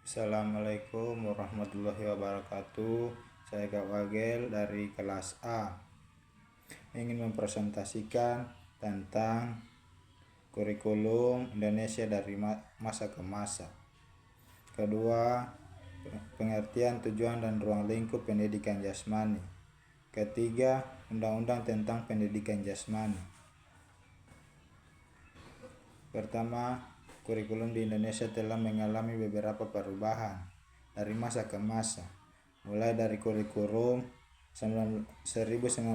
Assalamualaikum warahmatullahi wabarakatuh. Saya Kak Wagel dari kelas A. Ingin mempresentasikan tentang kurikulum Indonesia dari masa ke masa. Kedua, pengertian, tujuan, dan ruang lingkup pendidikan jasmani. Ketiga, undang-undang tentang pendidikan jasmani. Pertama, kurikulum di Indonesia telah mengalami beberapa perubahan dari masa ke masa, mulai dari kurikulum 1947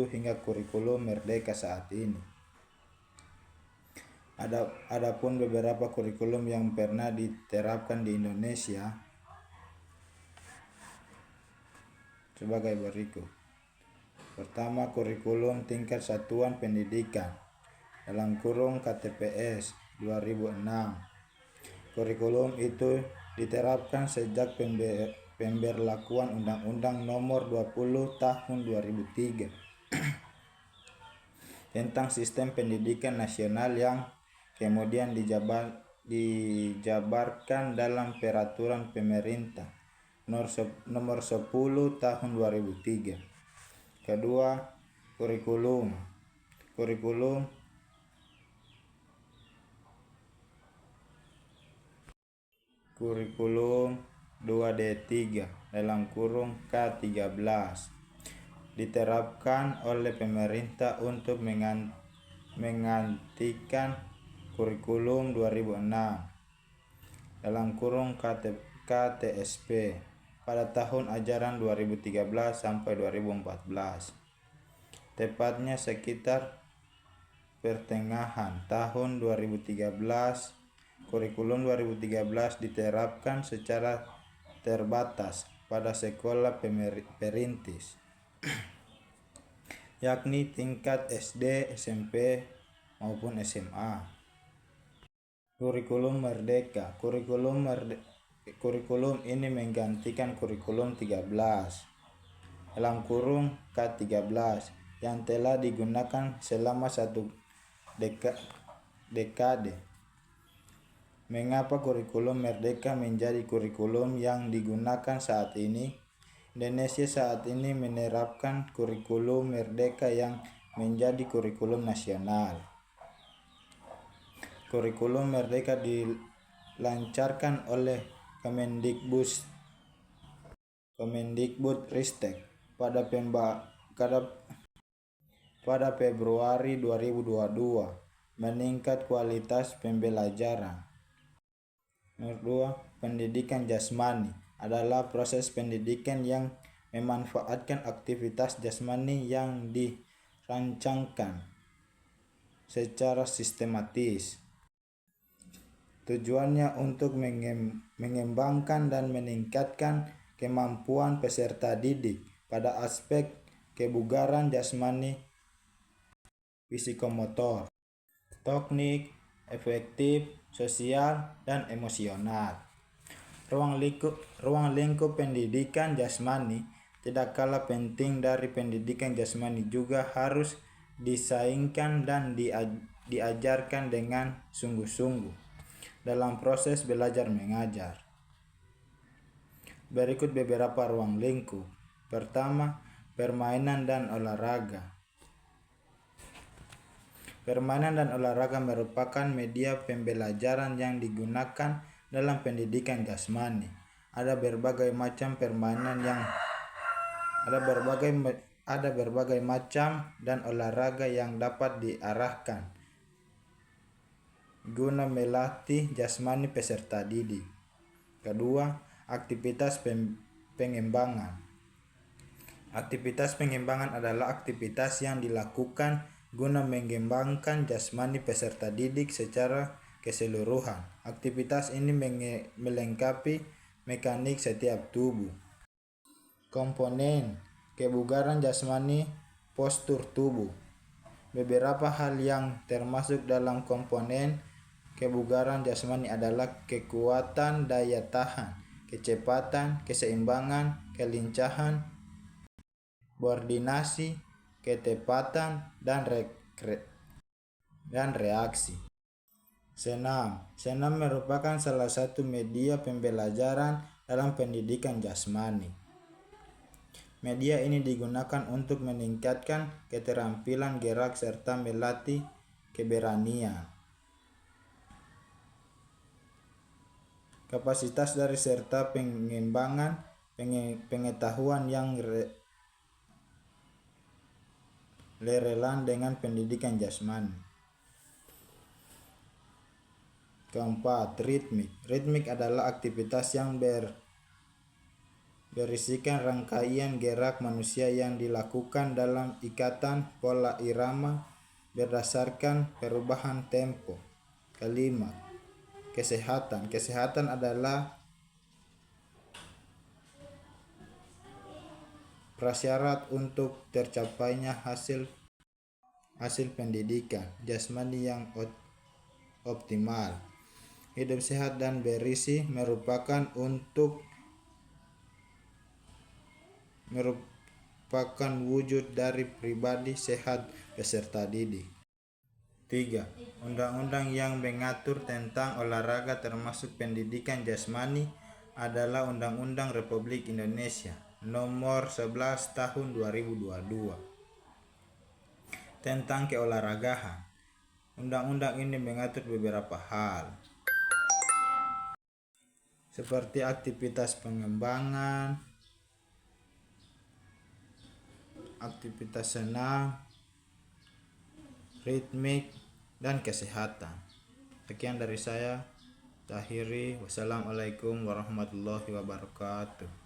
hingga kurikulum Merdeka saat ini. Adapun beberapa kurikulum yang pernah diterapkan di Indonesia sebagai berikut. Pertama, kurikulum tingkat satuan pendidikan (KTPS) 2006. Kurikulum itu diterapkan sejak pemberlakuan Undang-Undang Nomor 20 Tahun 2003 tentang Sistem Pendidikan Nasional yang kemudian dijabarkan dalam Peraturan Pemerintah Nomor 10 Tahun 2003. Kedua, kurikulum 2D3 K13 diterapkan oleh pemerintah untuk menggantikan kurikulum 2006 KTSP pada tahun ajaran 2013 sampai 2014. Tepatnya sekitar pertengahan tahun 2013, kurikulum 2013 diterapkan secara terbatas pada sekolah perintis, yakni tingkat SD, SMP, maupun SMA. Kurikulum Merdeka. Kurikulum ini menggantikan kurikulum 13 K13 yang telah digunakan selama satu dekade. Mengapa kurikulum Merdeka menjadi kurikulum yang digunakan saat ini? Indonesia saat ini menerapkan kurikulum Merdeka yang menjadi kurikulum nasional. Kurikulum Merdeka dilancarkan oleh Kemendikbudristek pada Februari 2022, meningkat kualitas pembelajaran. Nomor 2, pendidikan jasmani adalah proses pendidikan yang memanfaatkan aktivitas jasmani yang dirancangkan secara sistematis. Tujuannya untuk mengembangkan dan meningkatkan kemampuan peserta didik pada aspek kebugaran jasmani, psikomotor, kognitif, afektif, sosial, dan emosional. Ruang lingkup pendidikan jasmani tidak kalah penting dari pendidikan jasmani juga harus disaingkan dan diajarkan dengan sungguh-sungguh dalam proses belajar mengajar. Berikut beberapa ruang lingkup. Pertama, permainan dan olahraga. Permainan dan olahraga merupakan media pembelajaran yang digunakan dalam pendidikan jasmani. Ada berbagai macam permainan ada berbagai macam dan olahraga yang dapat diarahkan guna melatih jasmani peserta didik. Kedua, aktivitas pengembangan. Aktivitas pengembangan adalah aktivitas yang dilakukan guna mengembangkan jasmani peserta didik secara keseluruhan. Aktivitas ini melengkapi mekanik setiap tubuh. Komponen kebugaran jasmani, postur tubuh. Beberapa hal yang termasuk dalam komponen kebugaran jasmani adalah kekuatan daya tahan, kecepatan, keseimbangan, kelincahan, koordinasi, ketepatan, dan reaksi. Senam. Senam merupakan salah satu media pembelajaran dalam pendidikan jasmani. Media ini digunakan untuk meningkatkan keterampilan gerak serta melatih keberanian. Kapasitas dari serta pengembangan pengetahuan yang relevan dengan pendidikan jasmani. Keempat, ritmik. Ritmik adalah aktivitas yang berisikan rangkaian gerak manusia yang dilakukan dalam ikatan pola irama berdasarkan perubahan tempo. Kelima, kesehatan. Kesehatan adalah prasyarat untuk tercapainya hasil pendidikan jasmani yang optimal. Hidup sehat dan berisi merupakan wujud dari pribadi sehat peserta didik. 3. Undang-undang yang mengatur tentang olahraga termasuk pendidikan jasmani adalah Undang-Undang Republik Indonesia Nomor 11 Tahun 2022 tentang keolahragaan. Undang-undang ini mengatur beberapa hal seperti aktivitas pengembangan, aktivitas senam, ritmik, dan kesehatan. Sekian dari saya, Tahiri. Wassalamualaikum warahmatullahi wabarakatuh.